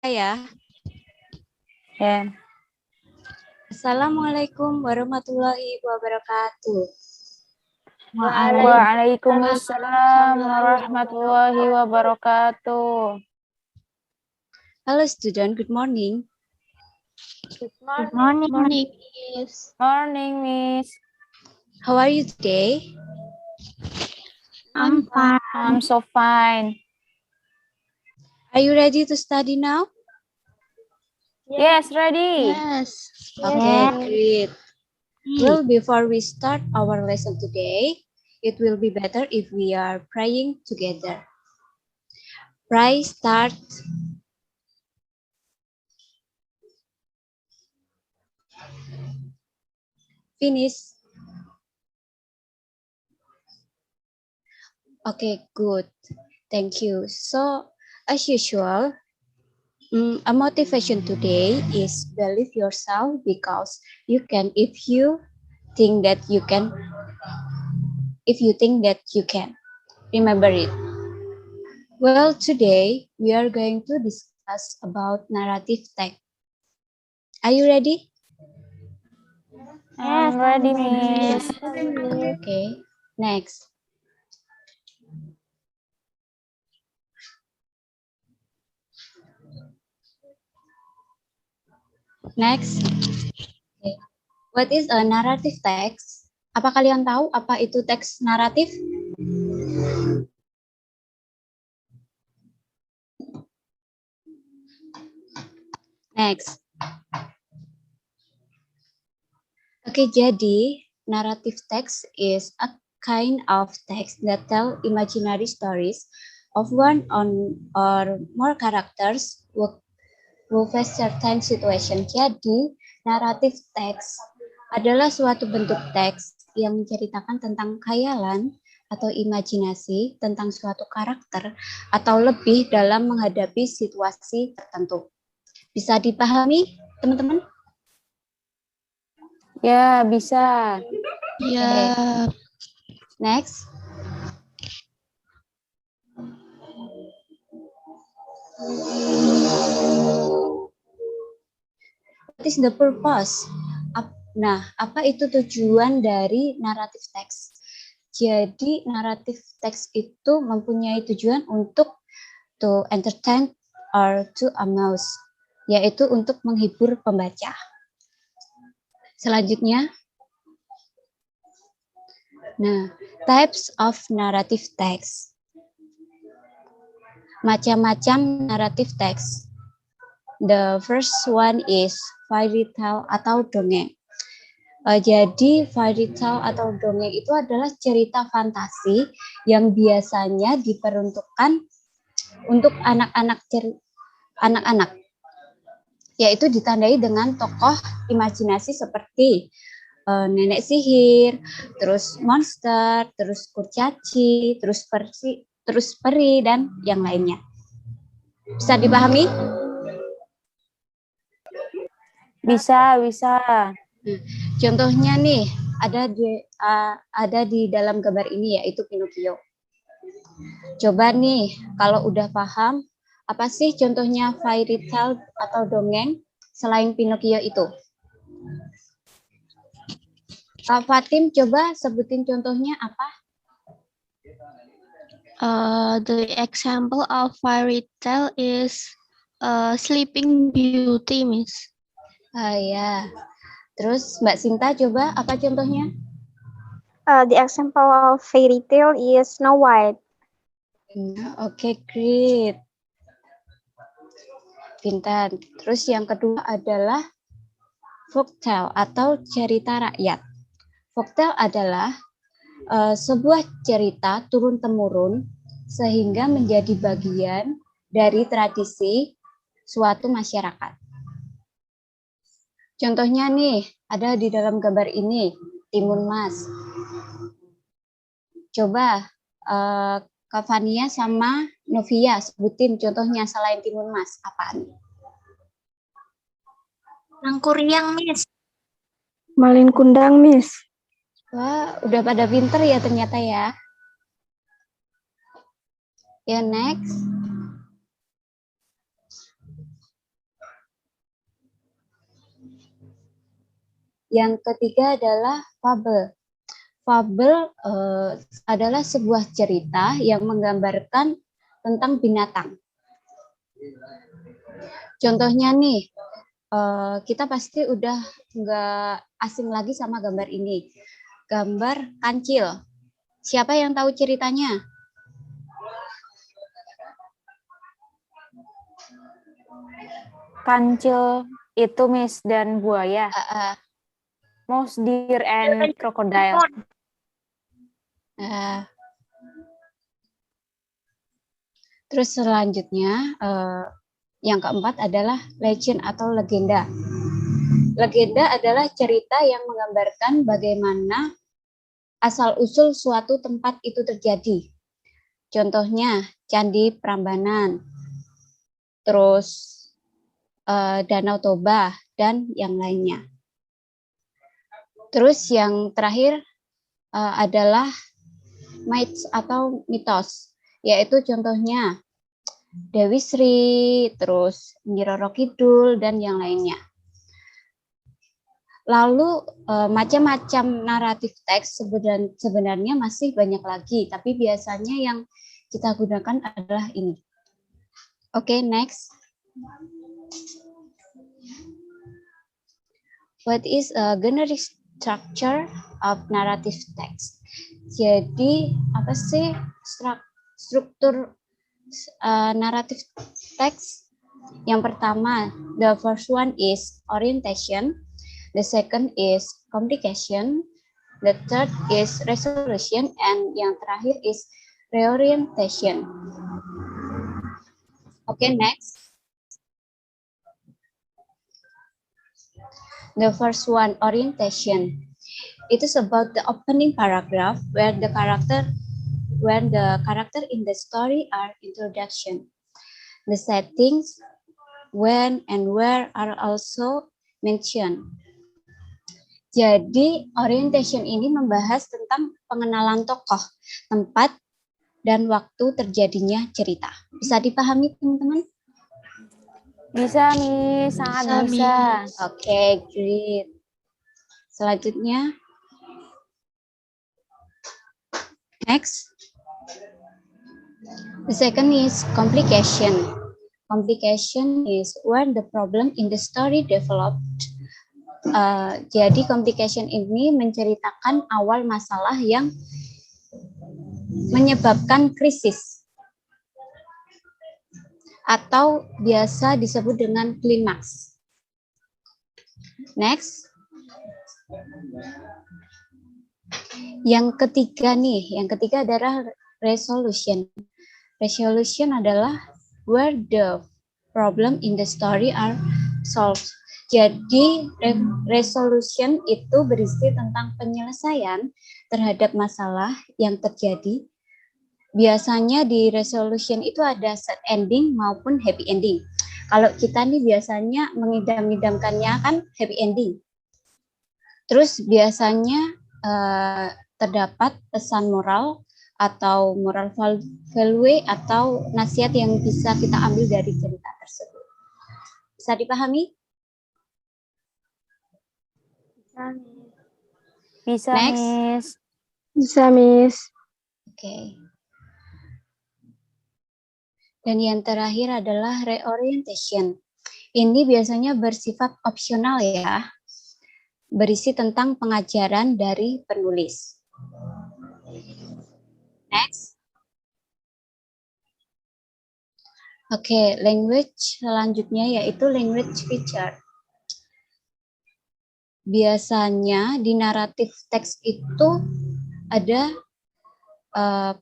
Ya. Ya. Assalamualaikum warahmatullahi wabarakatuh. Waalaikumsalam warahmatullahi wabarakatuh. Hello student, good morning. Good Morning, Miss. morning, Miss. How are you today? I'm fine. I'm so fine. Are you ready to study now? Yes, ready. Yes. Okay, great. Well, before we start our lesson today, it will be better if we are praying together. Pray, start. Finish. Okay, good. Thank you. So, as usual, a motivation today is believe yourself because you can if you think that you can. If you think that you can, remember it. Well, today we are going to discuss about narrative text. Are you ready? I'm ready, Miss. Okay, next. Next. Okay. What is a narrative text? Apa kalian tahu apa itu teks naratif? Next. Oke, jadi narrative text is a kind of text that tell imaginary stories of one or more characters who face certain situation. Jadi, narrative text adalah suatu bentuk teks yang menceritakan tentang khayalan atau imajinasi tentang suatu karakter atau lebih dalam menghadapi situasi tertentu. Bisa dipahami, teman-teman? Ya, bisa. Ya. Next. What is the purpose? Nah, apa itu tujuan dari naratif teks? Jadi, naratif teks itu mempunyai tujuan untuk to entertain or to amuse, yaitu untuk menghibur pembaca. Selanjutnya, nah, types of narrative text. Macam-macam naratif teks. The first one is fairy tale atau dongeng. Jadi fairy tale atau dongeng itu adalah cerita fantasi yang biasanya diperuntukkan untuk anak-anak, yaitu ditandai dengan tokoh imajinasi seperti nenek sihir, terus monster, terus kurcaci, terus peri dan yang lainnya. Bisa dipahami? Bisa. Contohnya nih ada di dalam gambar ini yaitu Pinocchio. Coba nih kalau udah paham apa sih contohnya fairy tale atau dongeng selain Pinocchio itu? Kak Fatim coba sebutin contohnya apa? The example of fairy tale is Sleeping Beauty, Miss. Ya. Terus Mbak Sinta coba apa contohnya? The example of fairy tale is Snow White. Oke, great. Pintar. Terus yang kedua adalah folktale atau cerita rakyat. Folktale adalah sebuah cerita turun-temurun sehingga menjadi bagian dari tradisi suatu masyarakat. Contohnya nih, ada di dalam gambar ini, Timun Mas. Coba Kak Fania sama Novia sebutin contohnya selain Timun Mas, apaan? Langkuriang, Miss. Malin Kundang, Miss. Wah, udah pada pinter ya ternyata ya. Ya, next. Yang ketiga adalah fable. Fable adalah sebuah cerita yang menggambarkan tentang binatang. Contohnya nih, kita pasti udah nggak asing lagi sama gambar ini. Gambar kancil. Siapa yang tahu ceritanya? Kancil itu Miss dan buaya. Mouse, deer, and crocodile. Terus selanjutnya yang keempat adalah legend atau legenda. Legenda adalah cerita yang menggambarkan bagaimana asal-usul suatu tempat itu terjadi. Contohnya Candi Prambanan, terus Danau Toba, dan yang lainnya. Terus yang terakhir adalah myths atau mitos, yaitu contohnya Dewi Sri, terus Nyi Roro Kidul, dan yang lainnya. Lalu macam-macam naratif teks sebenarnya masih banyak lagi, tapi biasanya yang kita gunakan adalah ini. Oke, next. What is a generic structure of narrative text? Jadi, apa sih struktur naratif text? Yang pertama, the first one is orientation. The second is complication. The third is resolution. And yang terakhir is reorientation. Okay, next. The first one, orientation. It is about the opening paragraph where the character in the story are introduction. The settings, when and where are also mentioned. Jadi, orientation ini membahas tentang pengenalan tokoh, tempat, dan waktu terjadinya cerita. Bisa dipahami, teman-teman? Bisa, Miss. Sangat bisa. Oke, great. Selanjutnya. Next. The second is complication. Complication is when the problem in the story developed. Jadi complication ini menceritakan awal masalah yang menyebabkan krisis atau biasa disebut dengan klimaks. Next. Yang ketiga adalah resolution. Resolution adalah where the problem in the story are solved. Jadi resolution itu berisi tentang penyelesaian terhadap masalah yang terjadi. Biasanya di resolution itu ada sad ending maupun happy ending. Kalau kita nih biasanya mengidam-idamkannya kan happy ending. Terus biasanya terdapat pesan moral atau moral value atau nasihat yang bisa kita ambil dari cerita tersebut. Bisa dipahami? Bisa, Next. Miss. Bisa, Miss. Oke. Dan yang terakhir adalah reorientation. Ini biasanya bersifat opsional ya. Berisi tentang pengajaran dari penulis. Next. Oke, language selanjutnya yaitu language feature. Biasanya di naratif teks itu ada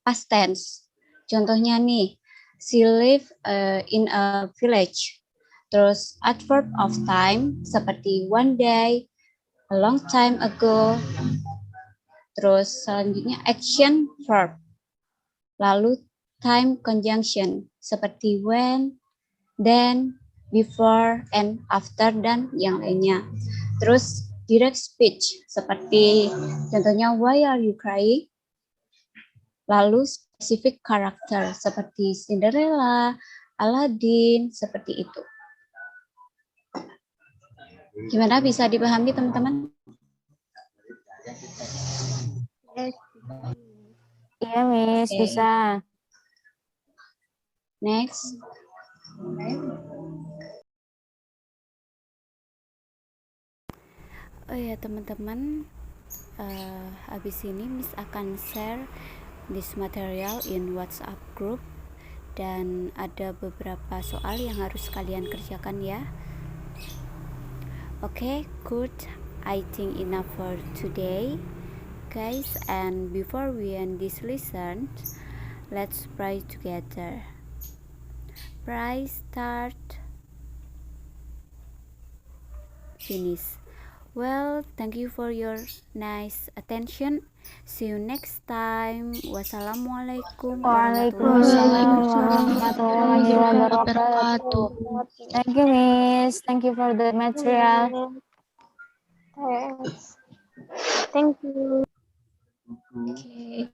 past tense. Contohnya nih, she live in a village. Terus adverb of time seperti one day, a long time ago. Terus selanjutnya action verb. Lalu time conjunction seperti when, then, before, and after, dan yang lainnya. Terus direct speech seperti contohnya why are you crying? Lalu specific character seperti Cinderella, Aladdin, seperti itu. Gimana, bisa dipahami teman-teman? Iya, Miss, Oke. bisa. Next. Oh ya teman-teman, habis ini Miss akan share this material in WhatsApp group dan ada beberapa soal yang harus kalian kerjakan ya. Okay, good. I think enough for today, guys. And before we end this lesson, let's pray together. Pray, start, finish. Well, thank you for your nice attention. See you next time. Wassalamualaikum Waalaikumsalam warahmatullahi wabarakatuh. Thank you, Miss. Thank you for the material. Thank you. Okay.